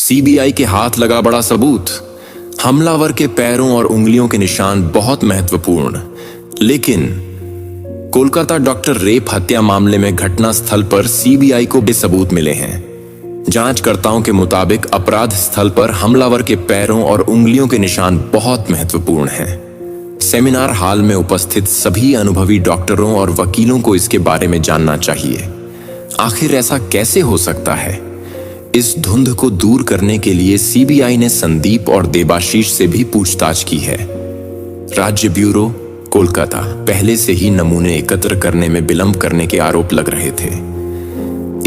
CBI के हाथ लगा बड़ा सबूत। हमलावर के पैरों और उंगलियों के निशान बहुत महत्वपूर्ण, लेकिन कोलकाता डॉक्टर रेप हत्या मामले में घटनास्थल पर सीबीआई को बेसबूत मिले हैं। जांचकर्ताओं के मुताबिक अपराध स्थल पर हमलावर के पैरों और उंगलियों के निशान बहुत महत्वपूर्ण हैं। सेमिनार हॉल में उपस्थित सभी अनुभवी डॉक्टरों और वकीलों को इसके बारे में जानना चाहिए। आखिर ऐसा कैसे हो सकता है? इस धुंध को दूर करने के लिए सीबीआई ने संदीप और देबाशीष से भी पूछताछ की है। राज्य ब्यूरो कोलकाता पहले से ही नमूने एकत्र करने में विलंब करने के आरोप लग रहे थे।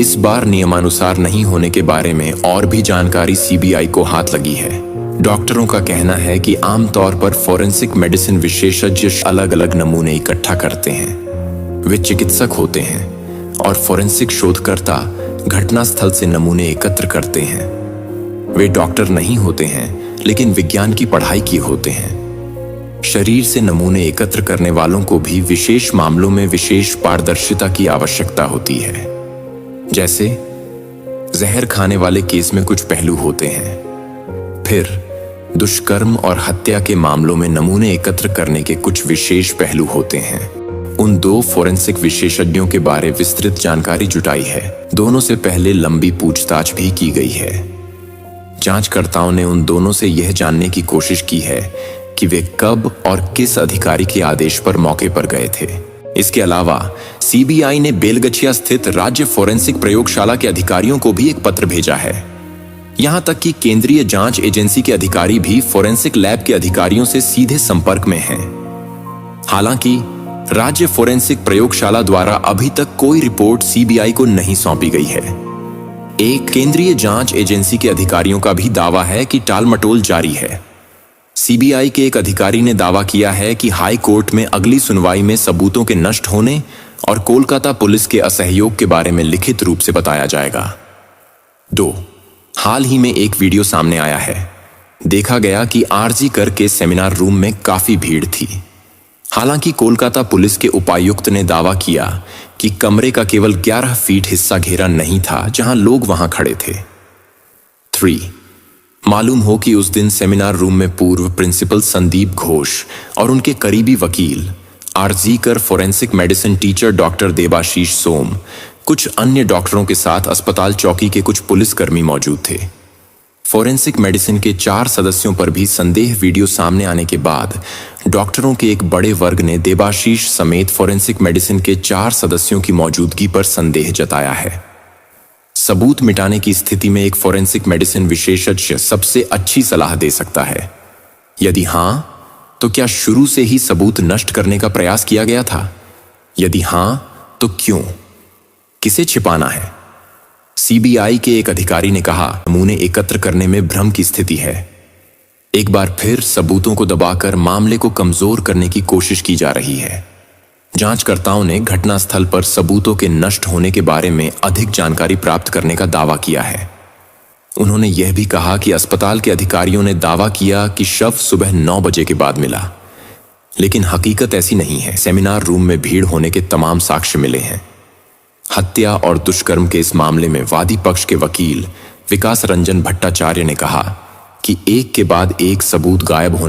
इस बार नियमानुसार नहीं होने के बारे में और भी जानकारी सीबीआई को हाथ लगी है। डॉक्टरों का कहना है कि आमतौर पर फोरेंसिक मेडिसिन विशेषज्ञ अलग अलग नमूने इकट्ठा करते हैं। वे चिकित्सक होते हैं और फोरेंसिक शोधकर्ता घटनास्थल से नमूने एकत्र करते हैं। वे डॉक्टर नहीं होते हैं, लेकिन विज्ञान की पढ़ाई किए होते हैं। शरीर से नमूने एकत्र करने वालों को भी विशेष मामलों में विशेष पारदर्शिता की आवश्यकता होती है। जैसे जहर खाने वाले केस में कुछ पहलू होते हैं। फिर दुष्कर्म और हत्या के मामलों में नमूने एकत्र करने के कुछ विशेष पहलू होते हैं। उन दो फोरेंसिक विशेषज्ञों के बारे विस्तृत जानकारी जुटाई है। दोनों से पहले लंबी पूछताछ भी की गई है। जांचकर्ताओं ने उन दोनों से यह जानने की कोशिश की है कि वे कब और किस अधिकारी के आदेश पर मौके पर गए थे। इसके अलावा सीबीआई ने बेलगछिया स्थित राज्य फोरेंसिक प्रयोगशाला के अधिकारियों को भी एक पत्र भेजा है। यहां तक कि केंद्रीय जांच एजेंसी के अधिकारी भी फोरेंसिक लैब के अधिकारियों से सीधे संपर्क में हैं। हालांकि राज्य फोरेंसिक प्रयोगशाला द्वारा अभी तक कोई रिपोर्ट सीबीआई को नहीं सौंपी गई है। एक केंद्रीय जांच एजेंसी के अधिकारियों का भी दावा है कि टालमटोल जारी है। सीबीआई के एक अधिकारी ने दावा किया है कि हाई कोर्ट में अगली सुनवाई में सबूतों के नष्ट होने और कोलकाता पुलिस के असहयोग के बारे में लिखित रूप से बताया जाएगा। 2. हाल ही में एक वीडियो सामने आया है। देखा गया कि आरजी कर के सेमिनार रूम में काफी भीड़ थी। हालांकि कोलकाता पुलिस के उपायुक्त ने दावा किया कि कमरे का केवल 11 फीट हिस्सा घेरा नहीं था जहां लोग वहां खड़े थे। 3. मालूम हो कि उस दिन सेमिनार रूम में पूर्व प्रिंसिपल संदीप घोष और उनके करीबी वकील RG Kar forensic medicine teacher doctor Debashish Som, कुछ अन्य डॉक्टरों के साथ अस्पताल चौकी के कुछ पुलिसकर्मी मौजूद थे। फोरेंसिक मेडिसिन के 4 सदस्यों पर भी संदेह वीडियो सामने आने के बाद डॉक्टरों के एक बड़े वर्ग ने देबाशीष समेत फोरेंसिक मेडिसिन के 4 सदस्यों की मौजूदगी पर संदेह जताया है। सबूत मिटाने की स्थिति में एक फोरेंसिक मेडिसिन विशेषज्ञ सबसे अच्छी सलाह दे सकता है। यदि हां, तो क्या शुरू से ही सबूत नष्ट करने का प्रयास किया गया था? यदि हां, तो क्यों? किसे छिपाना है? सीबीआई के एक अधिकारी ने कहा, नमूने एकत्र करने में भ्रम की स्थिति है। एक बार फिर सबूतों को दबाकर मामले को कमजोर करने की कोशिश की जा रही है। जांचकर्ताओं ने घटनास्थल पर सबूतों के नष्ट होने के बारे में अधिक जानकारी प्राप्त करने का दावा किया है। उन्होंने यह भी कहा कि अस्पताल के अधिकारियों ने दावा किया कि शव सुबह 9 बजे के बाद मिला, लेकिन हकीकत ऐसी नहीं है। सेमिनार रूम में भीड़ होने के तमाम साक्ष्य मिले हैं। हत्या और दुष्कर्म के इस मामले में वादी पक्ष के वकील विकास रंजन भट्टाचार्य ने कहा कि एक के बाद एक सबूत गायब होने